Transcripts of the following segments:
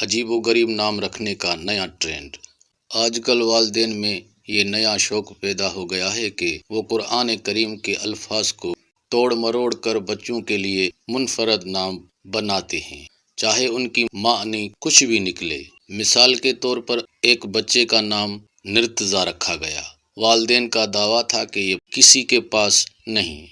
عجیب و غریب نام رکھنے کا نیا ٹرینڈ۔ آج کل والدین میں یہ نیا شوق پیدا ہو گیا ہے کہ وہ قرآن کریم کے الفاظ کو توڑ مروڑ کر بچوں کے لیے منفرد نام بناتے ہیں، چاہے ان کی معنی کچھ بھی نکلے۔ مثال کے طور پر ایک بچے کا نام نرتضیٰ رکھا گیا۔ والدین کا دعویٰ تھا کہ یہ کسی کے پاس نہیں،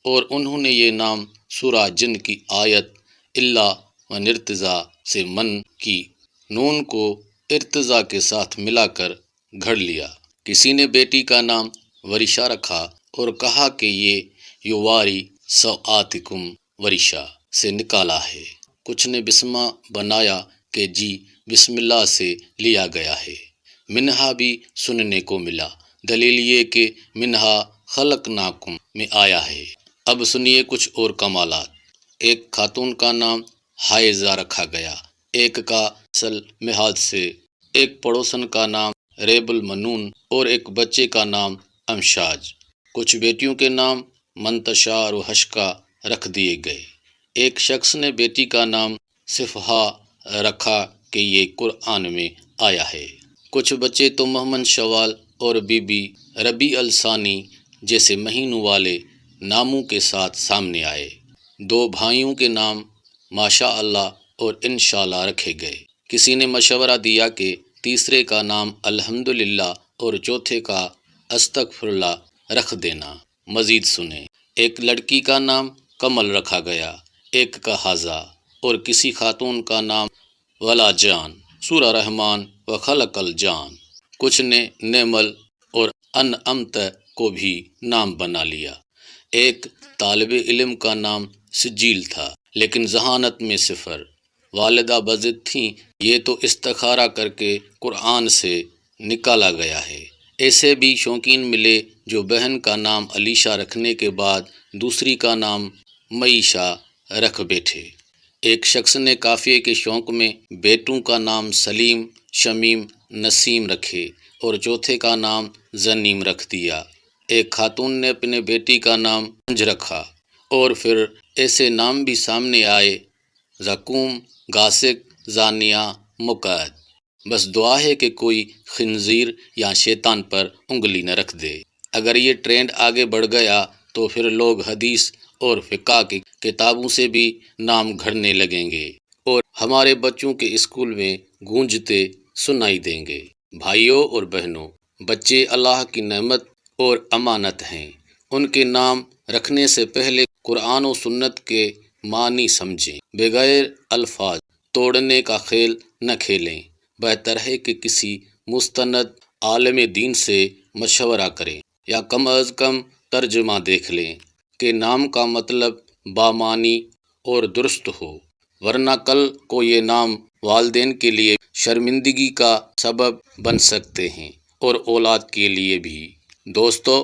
اور انہوں نے یہ نام سورہ جن کی آیت اللہ و نرتضیٰ سے من کی نون کو ارتضیٰ کے ساتھ ملا کر گھڑ لیا۔ کسی نے بیٹی کا نام ورشا رکھا اور کہا کہ یہ یواری سوآتکم ورشا سے نکالا ہے۔ کچھ نے بسمہ بنایا کہ جی بسم اللہ سے لیا گیا ہے۔ منہا بھی سننے کو ملا، دلیل یہ کہ منہا خلقناکم میں آیا ہے۔ اب سنیے کچھ اور کمالات۔ ایک خاتون کا نام حائزہ رکھا گیا، ایک کا اصل محاذ سے، ایک پڑوسن کا نام ریب المنون اور ایک بچے کا نام امشاج۔ کچھ بیٹیوں کے نام منتشار و حشکا رکھ دیے گئے۔ ایک شخص نے بیٹی کا نام صفحہ رکھا کہ یہ قرآن میں آیا ہے۔ کچھ بچے تو محمد شوال اور بی بی ربیع الثانی جیسے مہینوں والے ناموں کے ساتھ سامنے آئے۔ دو بھائیوں کے نام ماشاء اللہ اور انشاءاللہ رکھے گئے۔ کسی نے مشورہ دیا کہ تیسرے کا نام الحمدللہ اور چوتھے کا استغفر اللہ رکھ دینا۔ مزید سنیں۔ ایک لڑکی کا نام کمل رکھا گیا، ایک کا حاضہ اور کسی خاتون کا نام ولا جان، سورہ رحمان و خلق الجان۔ کچھ نے نیمل اور انعمت کو بھی نام بنا لیا۔ ایک طالب علم کا نام سجیل تھا، لیکن ذہانت میں صفر۔ والدہ بضد تھیں، یہ تو استخارہ کر کے قرآن سے نکالا گیا ہے۔ ایسے بھی شوقین ملے جو بہن کا نام علیشہ رکھنے کے بعد دوسری کا نام معیشہ رکھ بیٹھے۔ ایک شخص نے قافیے کے شوق میں بیٹوں کا نام سلیم، شمیم، نسیم رکھے اور چوتھے کا نام زنیم رکھ دیا۔ ایک خاتون نے اپنے بیٹی کا نام انج رکھا، اور پھر ایسے نام بھی سامنے آئے، زکوم، گاسک، زانیہ، مقعد۔ بس دعا ہے کہ کوئی خنزیر یا شیطان پر انگلی نہ رکھ دے۔ اگر یہ ٹرینڈ آگے بڑھ گیا تو پھر لوگ حدیث اور فقہ کی کتابوں سے بھی نام گھڑنے لگیں گے، اور ہمارے بچوں کے اسکول میں گونجتے سنائی دیں گے۔ بھائیوں اور بہنوں، بچے اللہ کی نعمت اور امانت ہیں۔ ان کے نام رکھنے سے پہلے قرآن و سنت کے معنی سمجھیں۔ بغیر الفاظ توڑنے کا کھیل نہ کھیلیں۔ بہتر ہے کہ کسی مستند عالم دین سے مشورہ کریں، یا کم از کم ترجمہ دیکھ لیں کہ نام کا مطلب بامعنی اور درست ہو، ورنہ کل کو یہ نام والدین کے لیے شرمندگی کا سبب بن سکتے ہیں اور اولاد کے لیے بھی۔ دوستو،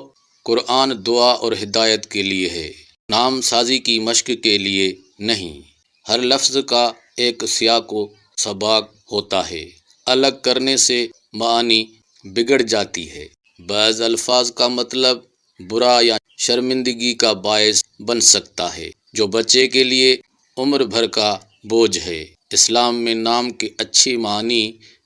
قرآن دعا اور ہدایت کے لیے ہے، نام سازی کی مشق کے لیے نہیں۔ ہر لفظ کا ایک سیاق و سباق ہوتا ہے، الگ کرنے سے معانی بگڑ جاتی ہے۔ بعض الفاظ کا مطلب برا یا شرمندگی کا باعث بن سکتا ہے، جو بچے کے لیے عمر بھر کا بوجھ ہے۔ اسلام میں نام کے اچھی معنی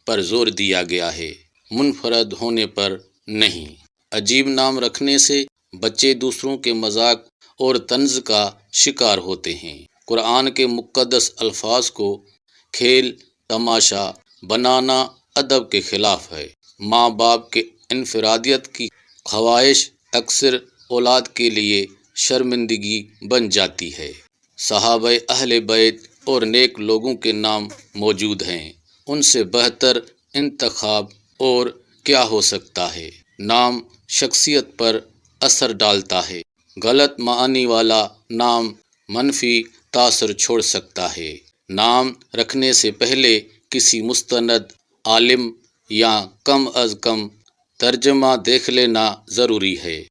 پر زور دیا گیا ہے، منفرد ہونے پر نہیں۔ عجیب نام رکھنے سے بچے دوسروں کے مذاق اور طنز کا شکار ہوتے ہیں۔ قرآن کے مقدس الفاظ کو کھیل تماشا بنانا ادب کے خلاف ہے۔ ماں باپ کے انفرادیت کی خواہش اکثر اولاد کے لیے شرمندگی بن جاتی ہے۔ صحابہ اہل بیت اور نیک لوگوں کے نام موجود ہیں، ان سے بہتر انتخاب اور کیا ہو سکتا ہے۔ نام شخصیت پر اثر ڈالتا ہے۔ غلط معنی والا نام منفی تاثر چھوڑ سکتا ہے۔ نام رکھنے سے پہلے کسی مستند عالم یا کم از کم ترجمہ دیکھ لینا ضروری ہے،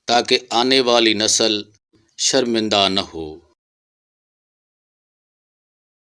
تاکہ آنے والی نسل شرمندہ نہ ہو۔